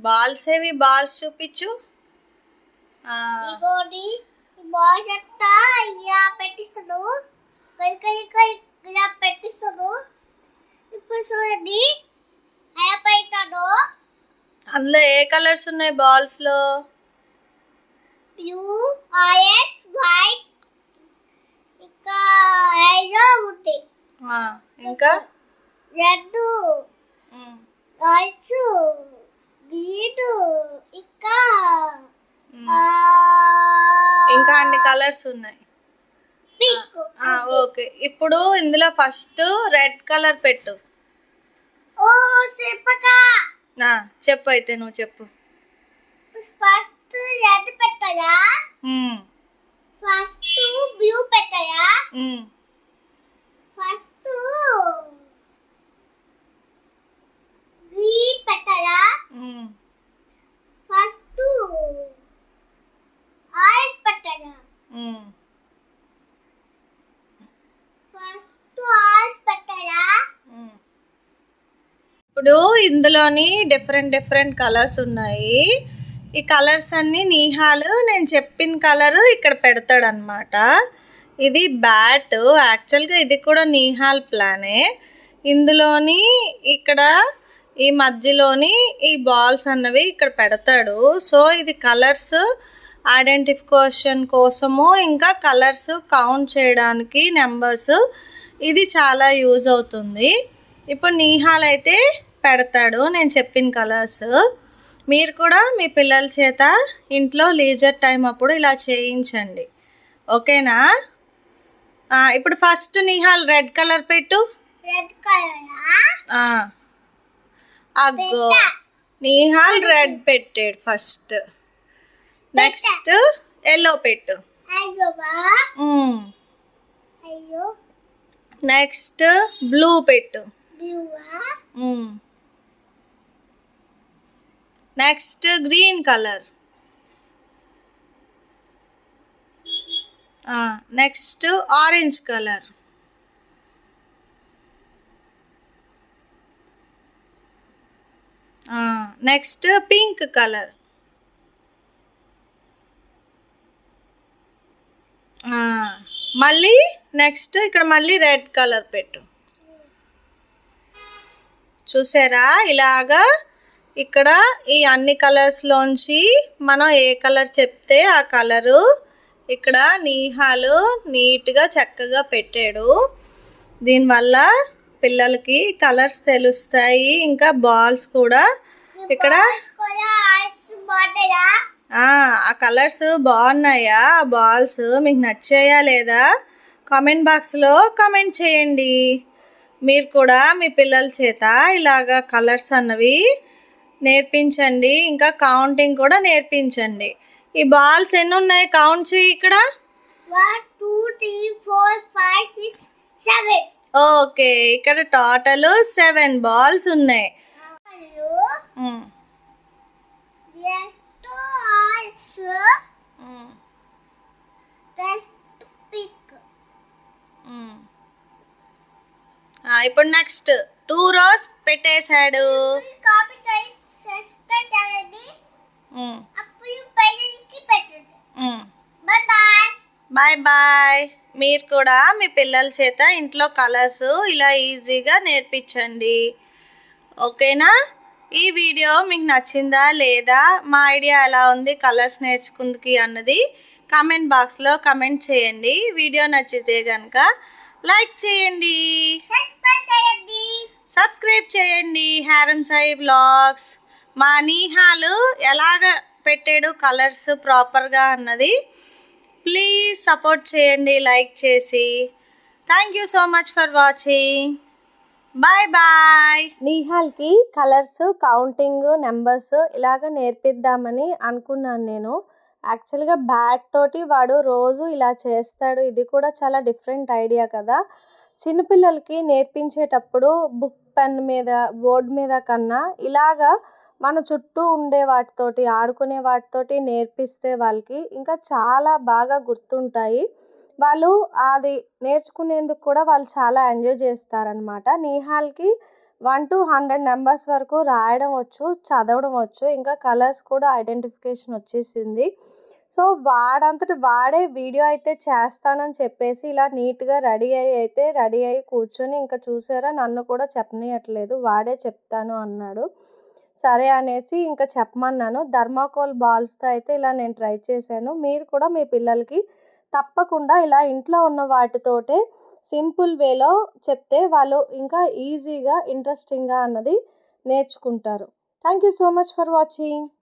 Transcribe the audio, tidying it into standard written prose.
Balls ఏవి balls చూపించు. ఇగోడి balls అట్టా ఇలా పెట్టిస్తాడు, ఇలా పెట్టిస్తాడు. ఇప్పుడు చూడండి ఎలా పెట్టాడు. అందులో ఏ కలర్స్ ఉన్నాయి బాల్స్లో? బ్లూ, ఆరెంజ్, వైట్, ఇంకా ఎల్లో ఉంది. ఇంకా రెడ్, వైట్, గ్రీన్, ఇంకా అన్ని కలర్స్ ఉన్నాయి. పింక్. ఓకే, ఇప్పుడు ఇందులో ఫస్ట్ రెడ్ కలర్ పెట్టు. ఓ చెప్పకా చెప్పు, అయితే నువ్వు చెప్పు. ఫస్ట్ రెడ్ పెట్టాలా, ఫస్ట్ బ్లూ పెట్టాలా, ఫస్ట్ గ్రీన్ పెట్టాలా, ఫస్ట్ ఆరెంజ్ పెట్టాలా, ఫస్ట్ ఆరెంజ్ పెట్టాలా. ఇప్పుడు ఇందులోని డిఫరెంట్ కలర్స్ ఉన్నాయి. ఈ కలర్స్ అన్నీ నిహాల్ నేను చెప్పిన కలరు ఇక్కడ పెడతాడు అనమాట. ఇది బ్యాట్, యాక్చువల్గా ఇది కూడా నిహాల్ ప్లానే. ఇందులోని ఇక్కడ ఈ మధ్యలోని ఈ బాల్స్ అన్నవి ఇక్కడ పెడతాడు. సో ఇది కలర్స్ ఐడెంటిఫికేషన్ కోసము, ఇంకా కలర్స్ కౌంట్ చేయడానికి నెంబర్స్, ఇది చాలా యూజ్ అవుతుంది. ఇప్పుడు నిహాల్ అయితే పెడతాడు నేను చెప్పిన కలర్స్. మీరు కూడా మీ పిల్లల చేత ఇంట్లో లీజర్ టైం అప్పుడు ఇలా చేయించండి, ఓకేనా? ఇప్పుడు ఫస్ట్ నిహాల్ రెడ్ కలర్ పెట్టు. రెడ్ కలర్ అగ్గో నిహాల్ రెడ్ పెట్టాడు ఫస్ట్. నెక్స్ట్ ఎల్లో పెట్టు. నెక్స్ట్ బ్లూ పెట్టు. Next green colour. Next orange colour. Next pink colour. మళ్ళీ నెక్స్ట్ ఇక్కడ మళ్ళీ రెడ్ కలర్ పెట్టు. చూసారా, ఇలాగా ఇక్కడ ఈ అన్ని కలర్స్లోంచి మనం ఏ కలర్ చెప్తే ఆ కలరు ఇక్కడ నిహాలు నీట్గా చక్కగా పెట్టాడు. దీనివల్ల పిల్లలకి కలర్స్ తెలుస్తాయి, ఇంకా బాల్స్ కూడా ఇక్కడ ఆ కలర్స్ బాగున్నాయా, ఆ బాల్స్ మీకు నచ్చాయా లేదా కామెంట్ బాక్స్లో కామెంట్ చేయండి. మీరు కూడా మీ పిల్లల చేత ఇలాగా కలర్స్ అన్నవి నేర్పించండి, ఇంకా కౌంటింగ్ కూడా నేర్పించండి. ఈ బాల్స్ ఎన్ని ఉన్నాయి కౌంట్ చేయి ఇక్కడ. 1 2 3 4 5 6 7. ఓకే, ఇక్కడ టోటల్ 7 బాల్స్ ఉన్నాయి. ఇప్పుడు నెక్స్ట్ 2 rows పెట్టేశాడు. Bye bye. మీరు కూడా మీ పిల్లల చేత ఇంట్లో కలర్స్ ఇలా ఈజీగా నేర్పించండి, ఓకేనా? ఈ వీడియో మీకు నచ్చిందా లేదా, మా ఐడియా ఎలా ఉంది కలర్స్ నేర్చుకుందికి అన్నది కామెంట్ బాక్స్లో కామెంట్ చేయండి. వీడియో నచ్చితే కనుక లైక్ చేయండి, సబ్స్క్రైబ్ చేయండి. హారమ్ సాయి వ్లాగ్స్. మా నిహాలు ఎలాగ పెట్టాడు కలర్స్ ప్రాపర్గా అన్నది ప్లీజ్ సపోర్ట్ చేయండి లైక్ చేసి. Thank you so much for watching. Bye bye. నిహాల్కి కలర్స్ కౌంటింగ్ నెంబర్స్ ఇలాగ నేర్పిద్దామని అనుకున్నాను నేను. యాక్చువల్గా బ్యాట్ తోటి వాడు రోజు ఇలా చేస్తాడు. ఇది కూడా చాలా డిఫరెంట్ ఐడియా కదా. చిన్నపిల్లలకి నేర్పించేటప్పుడు బుక్ పెన్ మీద బోర్డు మీద కన్నా ఇలాగా మన చుట్టూ ఉండే వాటితోటి ఆడుకునే వాటితోటి నేర్పిస్తే వాళ్ళకి ఇంకా చాలా బాగా గుర్తుంటాయి. వాళ్ళు అది నేర్చుకునేందుకు కూడా వాళ్ళు చాలా ఎంజాయ్ చేస్తారనమాట. నిహాల్కి 1 to 100 నెంబర్స్ వరకు రాయడం వచ్చు, చదవడం వచ్చు, ఇంకా కలర్స్ కూడా ఐడెంటిఫికేషన్ వచ్చేసింది. సో వాడే వీడియో అయితే చేస్తానని చెప్పేసి ఇలా నీట్గా రెడీ అయ్యి కూర్చొని ఇంకా చూసారా నన్ను కూడా చెప్పనీయట్లేదు, వాడే చెప్తాను అన్నాడు. సరే అనేసి ఇంకా చెప్పమన్నాను. థర్మాకోల్ బాల్స్తో అయితే ఇలా నేను ట్రై చేశాను. మీరు కూడా మీ పిల్లలకి తప్పకుండా ఇలా ఇంట్లో ఉన్న వాటితోటే సింపుల్ వేలో చెప్తే వాళ్ళు ఇంకా ఈజీగా ఇంట్రెస్టింగ్గా అన్నది నేర్చుకుంటారు. Thank you so much for watching.